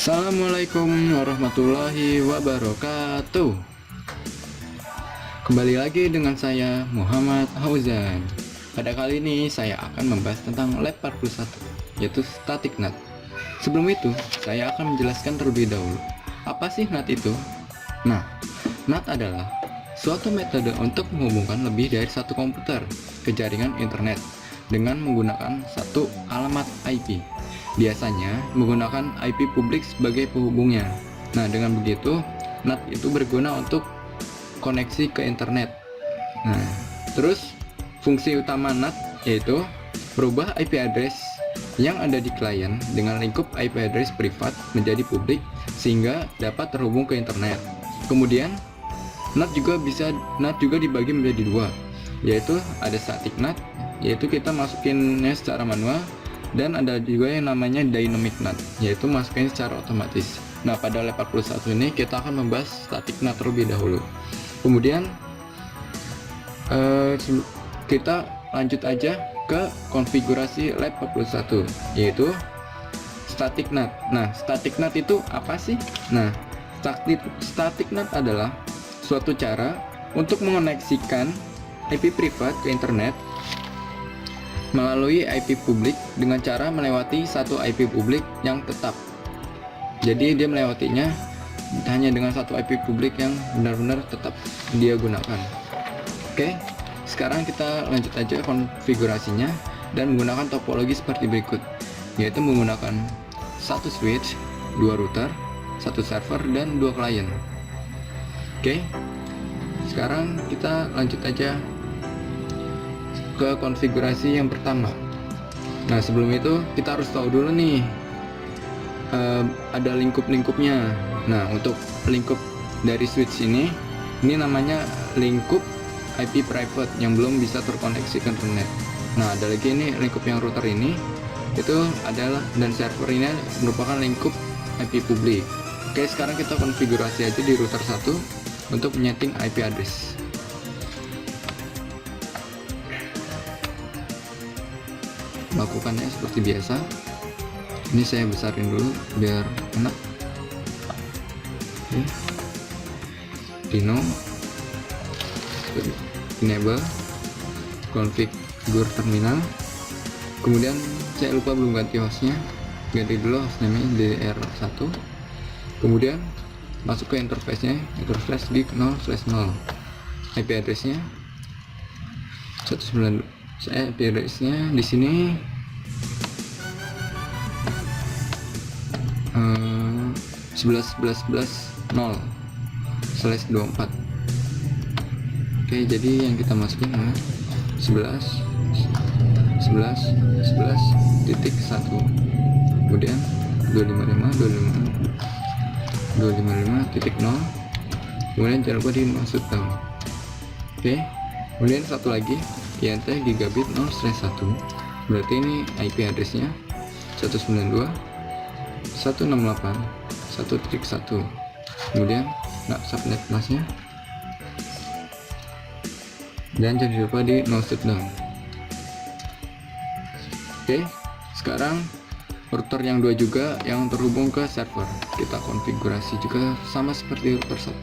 Assalamualaikum warahmatullahi wabarakatuh. Kembali lagi dengan saya Muhammad Hauzan. Pada kali ini saya akan membahas tentang Lab 41, yaitu static NAT. Sebelum itu, saya akan menjelaskan terlebih dahulu, apa sih NAT itu? Nah, NAT adalah suatu metode untuk menghubungkan lebih dari satu komputer ke jaringan internet dengan menggunakan satu alamat IP. Biasanya menggunakan IP publik sebagai penghubungnya. Nah, dengan begitu, NAT itu berguna untuk koneksi ke internet. Nah, terus fungsi utama NAT yaitu merubah IP address yang ada di klien dengan lingkup IP address privat menjadi publik sehingga dapat terhubung ke internet. Kemudian, NAT juga dibagi menjadi dua, yaitu ada static NAT, yaitu kita masukinnya secara manual, dan ada juga yang namanya dynamic NAT, yaitu masukin secara otomatis. Nah, pada lab 41 ini kita akan membahas static NAT terlebih dahulu. Kemudian kita lanjut aja ke konfigurasi lab 41, yaitu static NAT. Nah, static NAT itu apa sih? Nah, static NAT adalah suatu cara untuk mengoneksikan IP privat ke internet melalui IP publik dengan cara melewati satu IP publik yang tetap. Jadi dia melewatinya hanya dengan satu IP publik yang benar-benar tetap dia gunakan. Oke, sekarang kita lanjut aja konfigurasinya dan menggunakan topologi seperti berikut, yaitu menggunakan satu switch, dua router, satu server, dan dua klien. Oke, sekarang kita lanjut aja ke konfigurasi yang pertama. Nah, sebelum itu kita harus tahu dulu nih, ada lingkup-lingkupnya. Nah, untuk lingkup dari switch ini namanya lingkup IP private yang belum bisa terkoneksi ke internet. Nah, ada lagi ini lingkup yang router ini, itu adalah, dan server ini merupakan lingkup IP publik. Oke, sekarang kita konfigurasi aja di router 1 untuk menyeting IP address. Lakukannya seperti biasa. Ini saya besarin dulu biar enak. Oke. Dino enable configure terminal. Kemudian saya lupa belum ganti hostnya, ganti dulu hostname DR1. Kemudian masuk ke interface-nya, interface di 0/0. IP address-nya 192. Saya IP address-nya di sini 11.11.11.0/24. Oke, jadi yang kita masukin adalah 11.11.11.1, kemudian 255.255.0, kemudian jangan lupa dimaksud down. Oke, kemudian satu lagi INT gigabit 0/1, berarti ini IP address-nya 192.168.1.1, kemudian subnet mask-nya, dan jangan lupa di no shutdown. Oke, sekarang router yang dua juga yang terhubung ke server kita konfigurasi juga sama seperti router 1.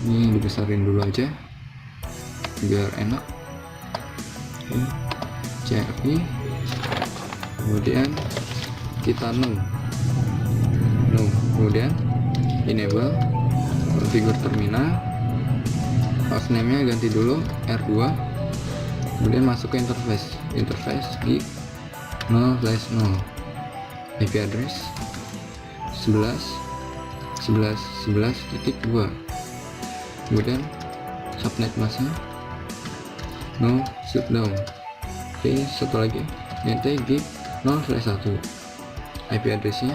Ini dibesarin dulu aja biar enak. Oke, CRI, kemudian kita no, kemudian enable configure terminal, hostname nya ganti dulu R2, kemudian masuk ke interface di 0/0, IP address 11.11.11.2, kemudian subnet mask-nya no shutdown. Oke, satu lagi NT gig 0/1, IP address-nya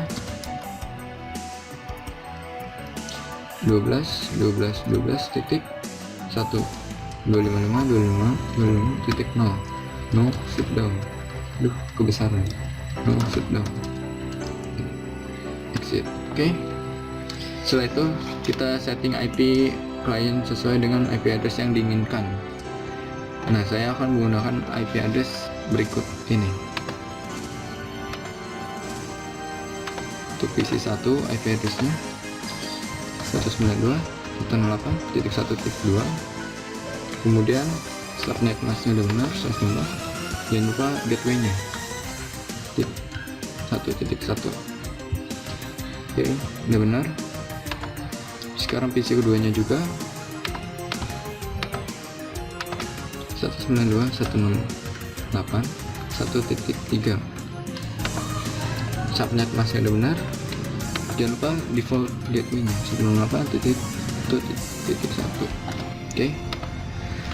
12.12.12.1, 255.255.255.0, no shutdown. Kebesaran, no shutdown. Exit. Oke, setelah itu kita setting IP klien sesuai dengan IP address yang diinginkan. Nah, saya akan menggunakan IP address berikut ini. Untuk PC1 IP address-nya 192.168.1.2. Kemudian subnet masknya udah benar, jangan lupa gateway-nya 1.1. Oke, udah benar. Sekarang PC keduanya juga 192.168.1.3. Subnet masih udah benar. Jangan lupa default gateway-nya 128.1.1. Oke.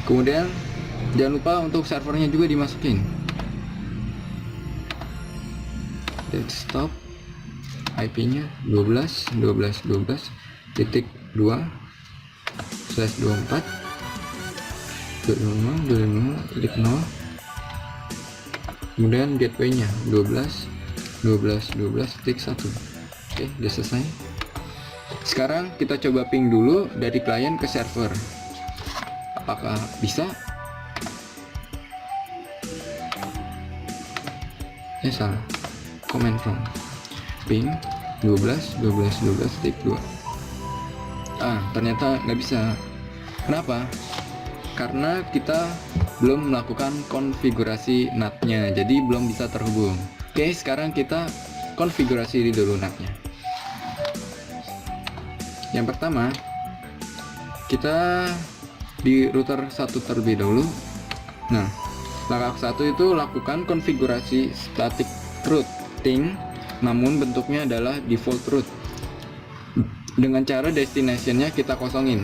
Kemudian jangan lupa untuk servernya juga dimasukin. Desktop IP-nya 12.12.2.24.0.0. Kemudian gateway-nya 12.12.12.1. Oke, udah selesai. Sekarang kita coba ping dulu dari klien ke server. Apakah bisa? Salah. Command from ping 12.12.12.2. Ternyata nggak bisa. Kenapa? Karena kita belum melakukan konfigurasi NAT-nya, jadi belum bisa terhubung. Oke, sekarang kita konfigurasi dulu NAT-nya. Yang pertama, kita di router 1 terlebih dahulu. Nah, langkah 1 itu lakukan konfigurasi static routing, namun bentuknya adalah default route. Dengan cara destination-nya kita kosongin.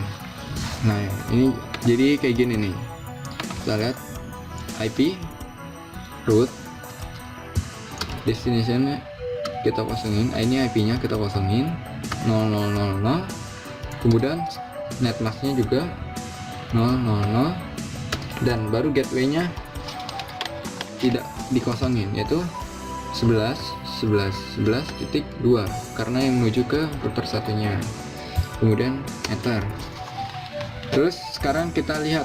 Nah, ini jadi kayak gini nih. Kita lihat IP route, destination-nya kita kosongin. Ini IP-nya kita kosongin 0000. Kemudian netmasknya juga 000, dan baru gateway-nya tidak dikosongin, yaitu 11.11.11.2 karena yang menuju ke router satunya. Kemudian enter. Terus sekarang kita lihat,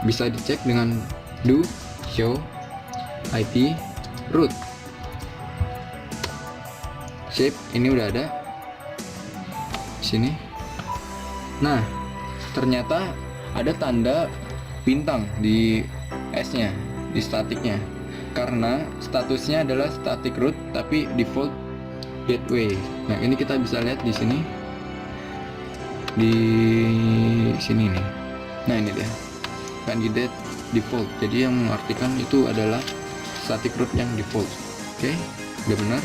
bisa dicek dengan do show IP route. Sip, ini udah ada di sini. Nah, ternyata ada tanda bintang di S-nya, di statiknya, karena statusnya adalah static route tapi default gateway. Nah, ini kita bisa lihat di sini, di sini nih. Nah, ini dia, candidate default. Jadi yang mengartikan itu adalah static route yang default. Oke, udah benar.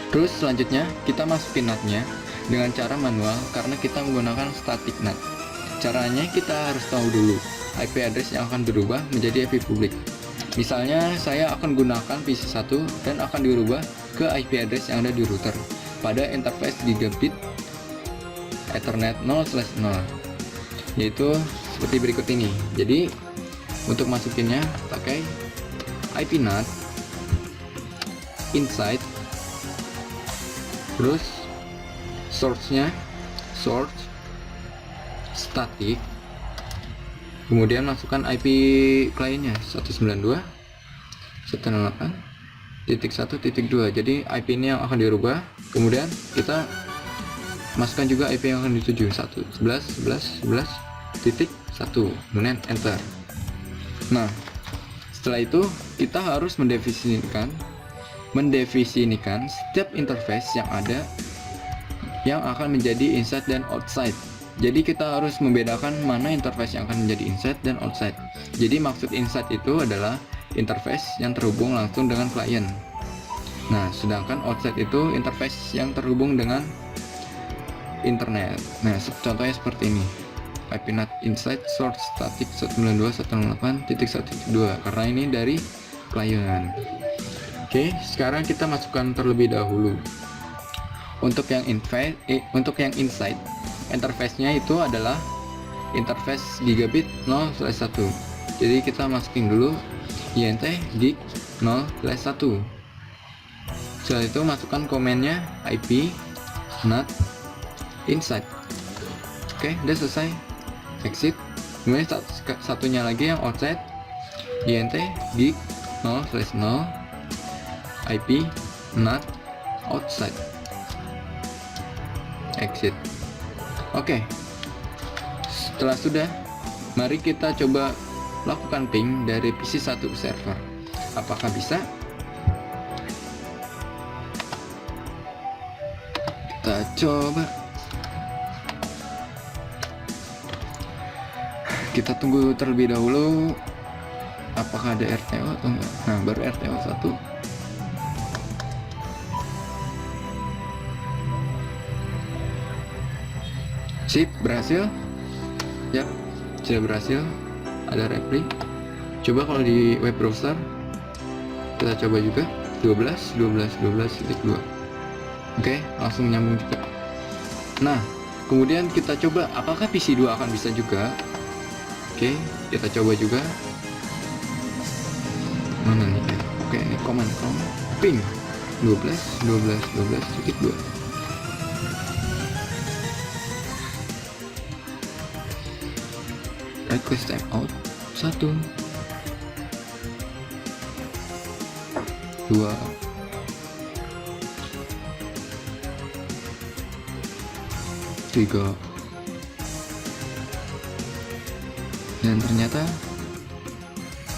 Terus selanjutnya kita masukin NAT-nya dengan cara manual karena kita menggunakan static NAT. Caranya kita harus tahu dulu IP address yang akan berubah menjadi IP publik. Misalnya saya akan gunakan PC1 dan akan dirubah ke IP address yang ada di router pada interface gigabit Ethernet 0/0, yaitu seperti berikut ini. Jadi untuk masukinnya pakai IP NAT inside, terus source-nya source static, kemudian masukkan IP kliennya 192.168.1.2. jadi IP ini yang akan dirubah. Kemudian kita masukkan juga IP yang akan dituju 1.11.11.11.1, kemudian enter. Nah, setelah itu kita harus mendefinisikan setiap interface yang ada yang akan menjadi inside dan outside. Jadi kita harus membedakan mana interface yang akan menjadi inside dan outside. Jadi maksud inside itu adalah interface yang terhubung langsung dengan klien. Nah, sedangkan outside itu interface yang terhubung dengan internet. Nah, contohnya seperti ini. IP NAT inside source static 192.168.1.2 karena ini dari klien. Oke, sekarang kita masukkan terlebih dahulu. Untuk yang inside, interface-nya itu adalah interface gigabit 0/1. Jadi kita masukin dulu int gig 0/1. Setelah itu masukkan komennya IP NAT inside. Oke, udah selesai. Exit. Kemudian satunya lagi yang outside, int gig 0/0 IP NAT outside, exit. Oke, setelah sudah, mari kita coba lakukan ping dari PC 1 server. Apakah bisa? Kita coba. Kita tunggu terlebih dahulu apakah ada RTO atau enggak. Nah, baru RTO 1. Sip, berhasil. Yap, sudah berhasil. Ada reply. Coba kalau di web browser kita coba juga 12.12.12.2. Oke, langsung nyambung juga. Nah, kemudian kita coba apakah PC 2 akan bisa juga. Oke, kita coba juga. Mana nih? Oke, ini command ping 12.12.12.2. Request timeout 1 2 3, dan ternyata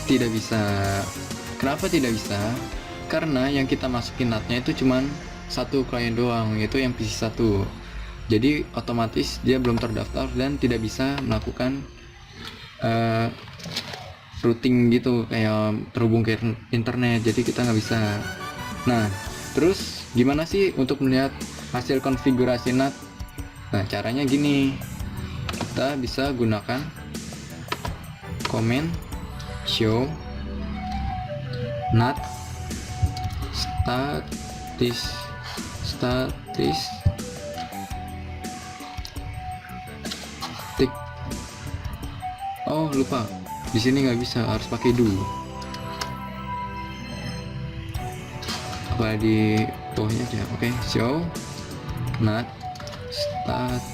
tidak bisa. Kenapa tidak bisa? Karena yang kita masukin NAT-nya itu cuman satu klien doang, yaitu yang PC 1. Jadi otomatis dia belum terdaftar dan tidak bisa melakukan routing gitu, kayak terhubung ke internet. Jadi kita nggak bisa. Nah, terus gimana sih untuk melihat hasil konfigurasi NAT? Nah, caranya gini, kita bisa gunakan command show NAT statistik. Oh, lupa, di sini nggak bisa, harus pakai do. Apa di bawahnya aja. Oke, show NAT statis.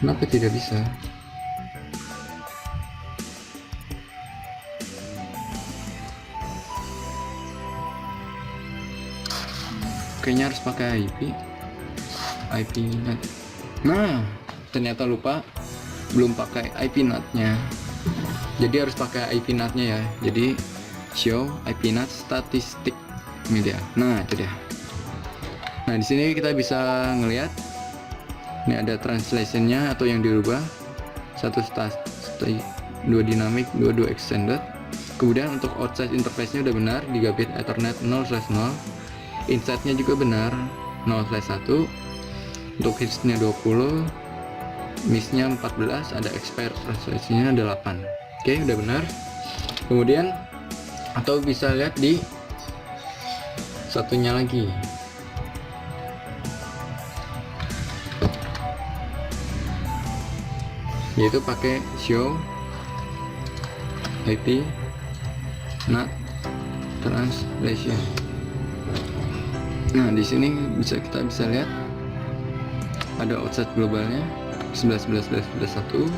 Kenapa tidak bisa? Kayaknya harus pakai IP NAT. Nah, ternyata lupa, belum pakai IP NAT-nya. Jadi harus pakai IP NAT-nya ya. Jadi show IP NAT statistik ini dia. Nah, itu dia. Nah, di sini kita bisa ngelihat ini ada translation-nya atau yang dirubah. 1 static, 2 dynamic, 2 extended. Kemudian untuk outside interface-nya udah benar, gigabit Ethernet 0/0. Inside-nya juga benar, 0/1. Untuk hits-nya 20, miss-nya 14, ada expire translation-nya 8. Oke, udah benar. Kemudian atau bisa lihat di satunya lagi, yaitu pakai show IP NAT translation. Nah, di sini kita bisa lihat ada outside globalnya 11.11.11.1,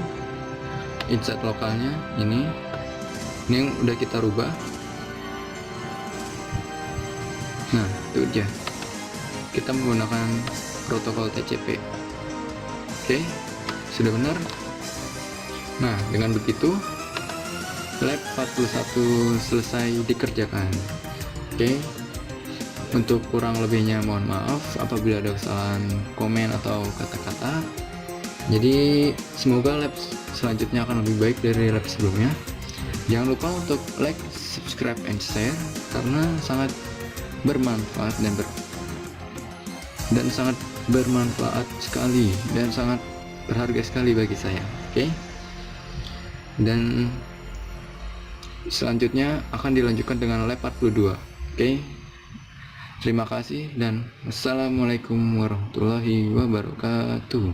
inside lokalnya ini yang udah kita rubah. Nah, itu aja, kita menggunakan protokol TCP. Oke, sudah benar. Nah, dengan begitu lab 41 selesai dikerjakan. Oke, untuk kurang lebihnya mohon maaf apabila ada kesalahan komen atau kata-kata. Jadi semoga lab selanjutnya akan lebih baik dari lab sebelumnya. Jangan lupa untuk like, subscribe, and share karena sangat bermanfaat dan sangat bermanfaat sekali dan sangat berharga sekali bagi saya. Oke. Dan selanjutnya akan dilanjutkan dengan lab 42. Oke. Terima kasih dan wassalamualaikum warahmatullahi wabarakatuh.